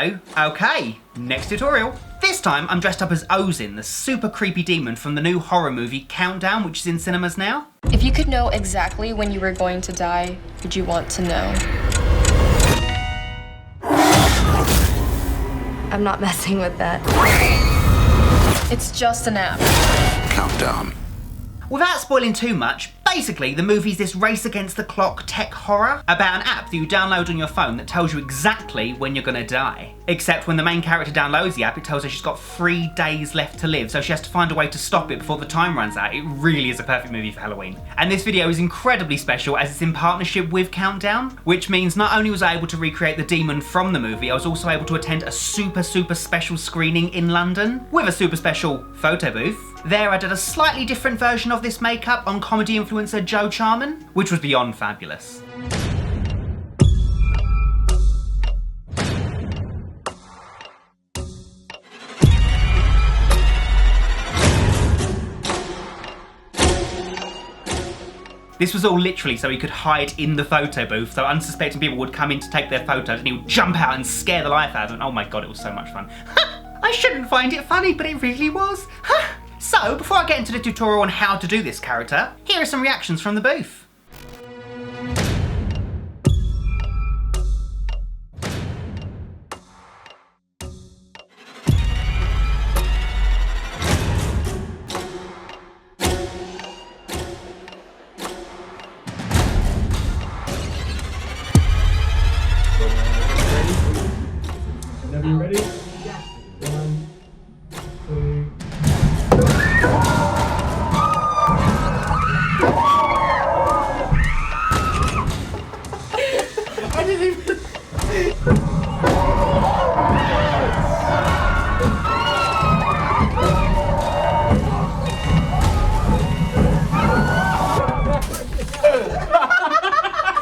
So, okay, next tutorial. This time I'm dressed up as Ozhin, the super creepy demon from the new horror movie Countdown, which is in cinemas now. If you could know exactly when you were going to die, would you want to know? I'm not messing with that. It's just an app. Countdown. Without spoiling too much, basically the movie's this race against the clock tech horror about an app that you download on your phone that tells you exactly when you're gonna die. Except when the main character downloads the app, it tells her she's got 3 days left to live, so she has to find a way to stop it before the time runs out. It really is a perfect movie for Halloween. And this video is incredibly special as it's in partnership with Countdown, which means not only was I able to recreate the demon from the movie, I was also able to attend a super special screening in London with a super special photo booth. There I did a slightly different version of this makeup on comedy influencer Joe Charman, which was beyond fabulous. This was all literally so he could hide in the photo booth, so unsuspecting people would come in to take their photos and he would jump out and scare the life out of them. Oh my god, it was so much fun. I shouldn't find it funny, but it really was. So, before I get into the tutorial on how to do this character, here are some reactions from the booth. Whenever you're ready? Yeah. 1, 2. I didn't even.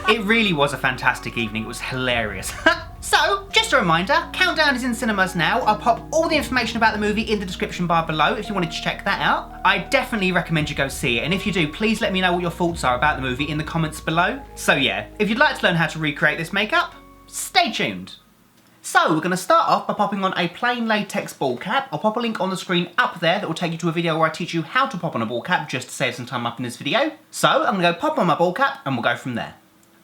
It really was a fantastic evening. It was hilarious. So, just a reminder, Countdown is in cinemas now. I'll pop all the information about the movie in the description bar below if you wanted to check that out. I definitely recommend you go see it, and if you do, please let me know what your thoughts are about the movie in the comments below. So yeah, if you'd like to learn how to recreate this makeup, stay tuned. So, we're going to start off by popping on a plain latex bald cap. I'll pop a link on the screen up there that will take you to a video where I teach you how to pop on a bald cap just to save some time up in this video. So, I'm going to go pop on my bald cap and we'll go from there.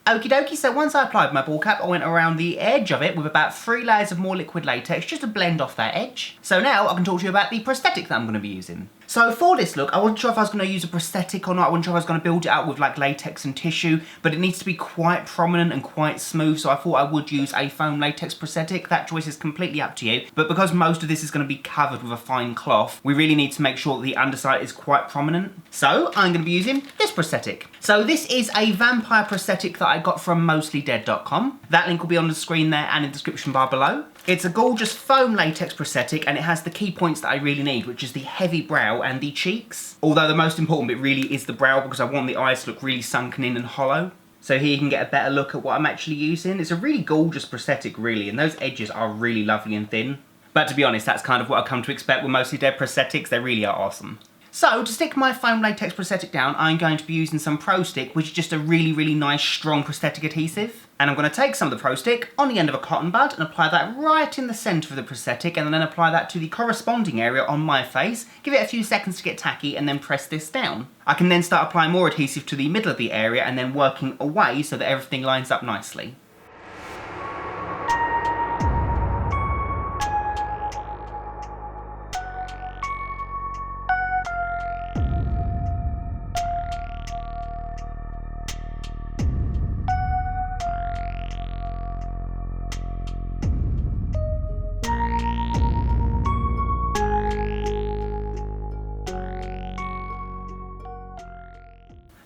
Okie dokie, so once I applied my bald cap, I went around the edge of it with about 3 layers of more liquid latex just to blend off that edge. So now I can talk to you about the prosthetic that I'm going to be using. So for this look, I wasn't sure if I was going to use a prosthetic or not. I wasn't sure if I was going to build it out with like latex and tissue, but it needs to be quite prominent and quite smooth, so I thought I would use a foam latex prosthetic. That choice is completely up to you, but because most of this is going to be covered with a fine cloth, we really need to make sure that the underside is quite prominent. So I'm going to be using this prosthetic. So this is a vampire prosthetic that I got from mostlydead.com. That link will be on the screen there and in the description bar below. It's a gorgeous foam latex prosthetic and it has the key points that I really need, which is the heavy brow and the cheeks. Although the most important bit really is the brow because I want the eyes to look really sunken in and hollow. So here you can get a better look at what I'm actually using. It's a really gorgeous prosthetic really, and those edges are really lovely and thin. But to be honest, that's kind of what I've come to expect with Mostly Dead prosthetics. They really are awesome. So, to stick my foam latex prosthetic down, I'm going to be using some Prostick, which is just a really nice, strong prosthetic adhesive. And I'm going to take some of the Prostick on the end of a cotton bud and apply that right in the centre of the prosthetic, and then apply that to the corresponding area on my face, give it a few seconds to get tacky, and then press this down. I can then start applying more adhesive to the middle of the area and then working away so that everything lines up nicely.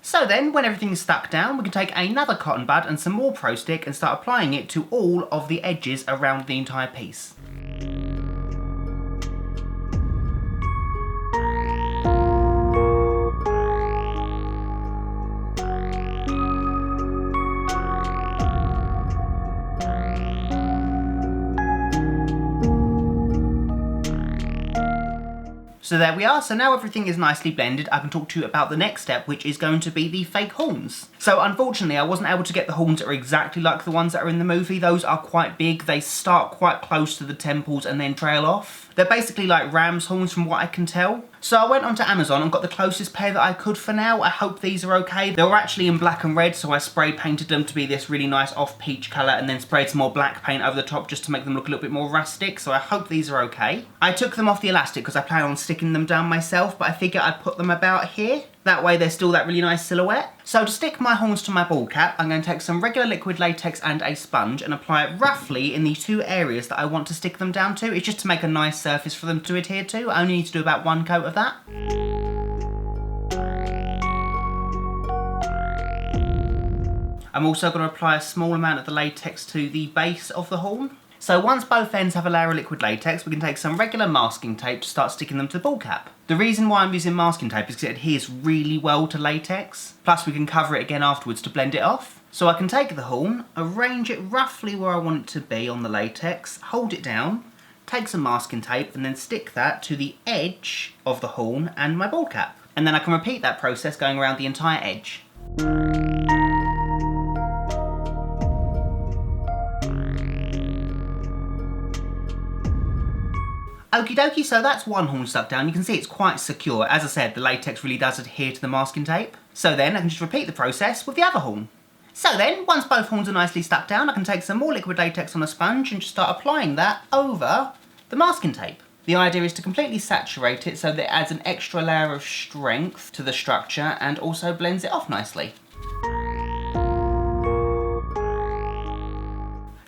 So then, when everything's stuck down, we can take another cotton bud and some more Prostick and start applying it to all of the edges around the entire piece. So there we are. So now everything is nicely blended. I can talk to you about the next step, which is going to be the fake horns. So unfortunately, I wasn't able to get the horns that are exactly like the ones that are in the movie. Those are quite big. They start quite close to the temples and then trail off. They're basically like ram's horns from what I can tell. So I went onto Amazon and got the closest pair that I could for now. I hope these are okay. They were actually in black and red, so I spray painted them to be this really nice off peach colour and then sprayed some more black paint over the top just to make them look a little bit more rustic, so I hope these are okay. I took them off the elastic because I plan on sticking them down myself, but I figure I'd put them about here. That way they're still that really nice silhouette. So to stick my horns to my bald cap, I'm going to take some regular liquid latex and a sponge and apply it roughly in the 2 areas that I want to stick them down to. It's just to make a nice surface for them to adhere to. I only need to do about 1 coat of that. I'm also going to apply a small amount of the latex to the base of the horn. So once both ends have a layer of liquid latex, we can take some regular masking tape to start sticking them to the bald cap. The reason why I'm using masking tape is because it adheres really well to latex. Plus we can cover it again afterwards to blend it off. So I can take the horn, arrange it roughly where I want it to be on the latex, hold it down, take some masking tape and then stick that to the edge of the horn and my bald cap. And then I can repeat that process going around the entire edge. Okie dokie, so that's one horn stuck down. You can see it's quite secure. As I said, the latex really does adhere to the masking tape. So then I can just repeat the process with the other horn. So then, once both horns are nicely stuck down, I can take some more liquid latex on a sponge and just start applying that over the masking tape. The idea is to completely saturate it so that it adds an extra layer of strength to the structure and also blends it off nicely.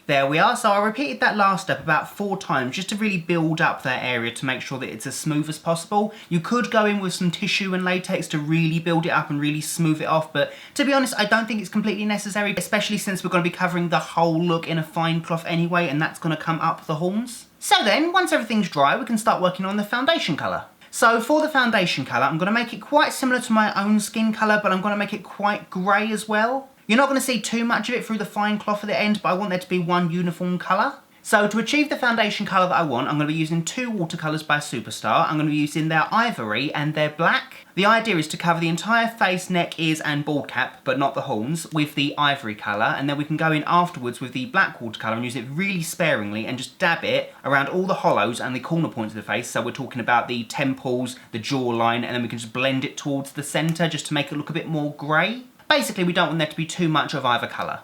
There we are, so I repeated that last step about 4 times just to really build up that area to make sure that it's as smooth as possible. You could go in with some tissue and latex to really build it up and really smooth it off, but to be honest, I don't think it's completely necessary, especially since we're going to be covering the whole look in a fine cloth anyway, and that's going to come up the horns. So then, once everything's dry, we can start working on the foundation colour. So for the foundation colour, I'm going to make it quite similar to my own skin colour, but I'm going to make it quite grey as well. You're not going to see too much of it through the fine cloth at the end, but I want there to be one uniform colour. So to achieve the foundation colour that I want, I'm going to be using 2 watercolours by Superstar. I'm going to be using their ivory and their black. The idea is to cover the entire face, neck, ears and bald cap, but not the horns, with the ivory colour, and then we can go in afterwards with the black watercolour and use it really sparingly and just dab it around all the hollows and the corner points of the face. So we're talking about the temples, the jawline, and then we can just blend it towards the centre just to make it look a bit more grey. Basically, we don't want there to be too much of either colour.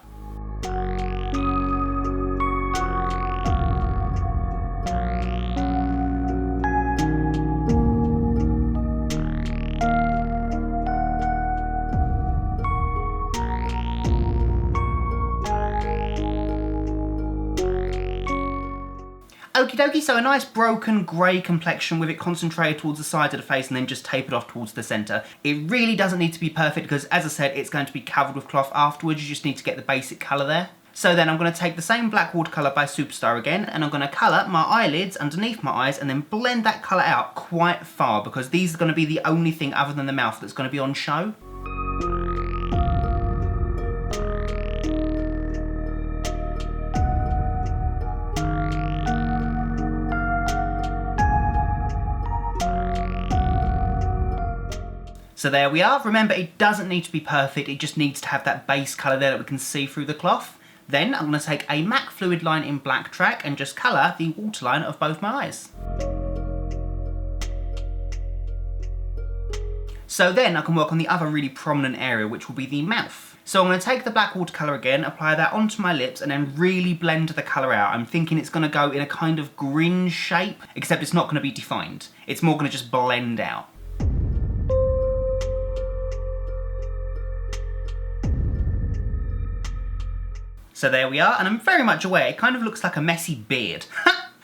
Okie dokie, so a nice broken grey complexion with it concentrated towards the side of the face and then just tapered off towards the centre. It really doesn't need to be perfect because, as I said, it's going to be covered with cloth afterwards. You just need to get the basic colour there. So then I'm going to take the same black watercolour by Superstar again and I'm going to colour my eyelids underneath my eyes and then blend that colour out quite far because these are going to be the only thing other than the mouth that's going to be on show. So there we are. Remember, it doesn't need to be perfect, it just needs to have that base colour there that we can see through the cloth. Then I'm going to take a MAC fluid line in black track and just colour the waterline of both my eyes. So then I can work on the other really prominent area, which will be the mouth. So I'm going to take the black watercolour again, apply that onto my lips and then really blend the colour out. I'm thinking it's going to go in a kind of grin shape, except it's not going to be defined. It's more going to just blend out. So there we are, and I'm very much aware it kind of looks like a messy beard.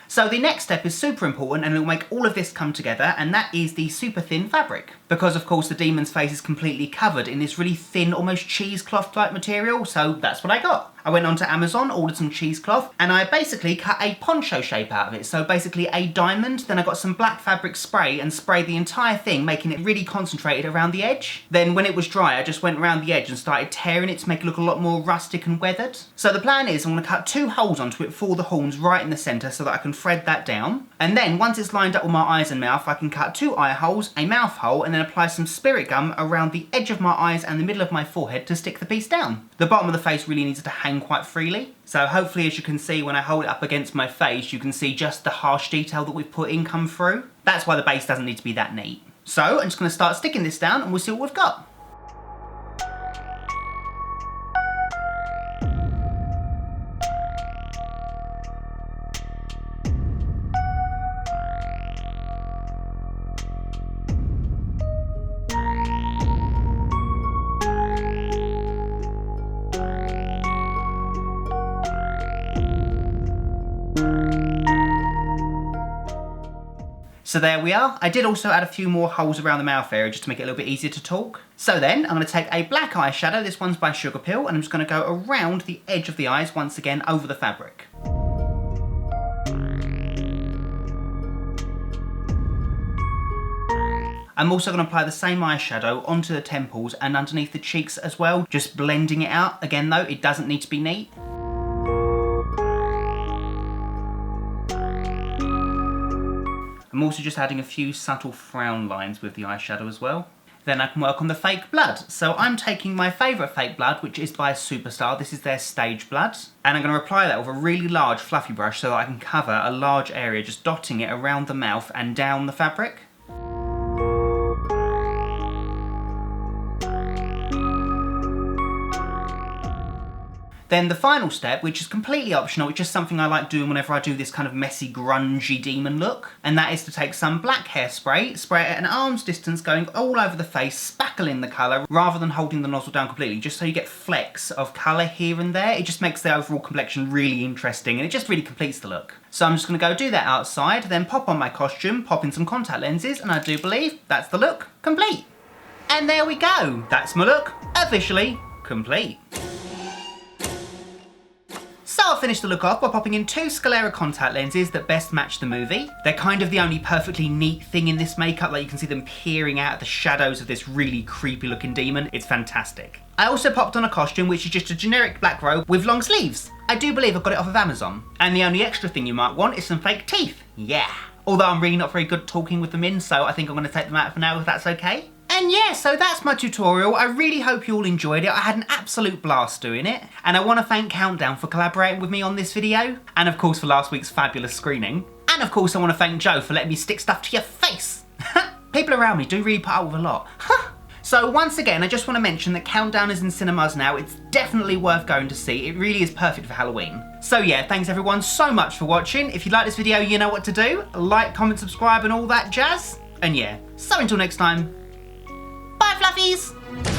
So the next step is super important and it will make all of this come together, and that is the super thin fabric. Because of course the demon's face is completely covered in this really thin, almost cheesecloth type material, so that's what I got. I went onto Amazon, ordered some cheesecloth, and I basically cut a poncho shape out of it. So basically a diamond, then I got some black fabric spray and sprayed the entire thing, making it really concentrated around the edge. Then when it was dry, I just went around the edge and started tearing it to make it look a lot more rustic and weathered. So the plan is I'm going to cut 2 holes onto it for the horns right in the centre so that I can thread that down. And then once it's lined up with my eyes and mouth, I can cut 2 eye holes, a mouth hole, and then apply some spirit gum around the edge of my eyes and the middle of my forehead to stick the piece down. The bottom of the face really needs to hang quite freely. So hopefully, as you can see, when I hold it up against my face, you can see just the harsh detail that we've put in come through. That's why the base doesn't need to be that neat. So I'm just going to start sticking this down and we'll see what we've got. So there we are. I did also add a few more holes around the mouth area just to make it a little bit easier to talk. So then I'm going to take a black eyeshadow, this one's by Sugar Pill, and I'm just going to go around the edge of the eyes once again over the fabric. I'm also going to apply the same eyeshadow onto the temples and underneath the cheeks as well, just blending it out. Again though, it doesn't need to be neat. I'm also just adding a few subtle frown lines with the eyeshadow as well. Then I can work on the fake blood. So I'm taking my favourite fake blood, which is by Superstar. This is their stage blood. And I'm going to apply that with a really large fluffy brush so that I can cover a large area, just dotting it around the mouth and down the fabric. Then the final step, which is completely optional, it's just something I like doing whenever I do this kind of messy, grungy demon look, and that is to take some black hairspray, spray it at an arm's distance going all over the face, spackling the colour, rather than holding the nozzle down completely, just so you get flecks of colour here and there. It just makes the overall complexion really interesting, and it just really completes the look. So I'm just going to go do that outside, then pop on my costume, pop in some contact lenses, and I do believe that's the look complete. And there we go, that's my look, officially complete. So I'll finish the look off by popping in 2 sclera contact lenses that best match the movie. They're kind of the only perfectly neat thing in this makeup, like you can see them peering out of the shadows of this really creepy looking demon. It's fantastic. I also popped on a costume which is just a generic black robe with long sleeves. I do believe I got it off of Amazon. And the only extra thing you might want is some fake teeth. Yeah. Although I'm really not very good talking with them in, so I think I'm going to take them out for now if that's okay. And yeah, so that's my tutorial. I really hope you all enjoyed it. I had an absolute blast doing it. And I want to thank Countdown for collaborating with me on this video. And of course for last week's fabulous screening. And of course I want to thank Joe for letting me stick stuff to your face. People around me do really put up with a lot. So once again, I just want to mention that Countdown is in cinemas now. It's definitely worth going to see. It really is perfect for Halloween. So yeah, thanks everyone so much for watching. If you like this video, you know what to do. Like, comment, subscribe and all that jazz. And yeah, so until next time, bye Fluffies!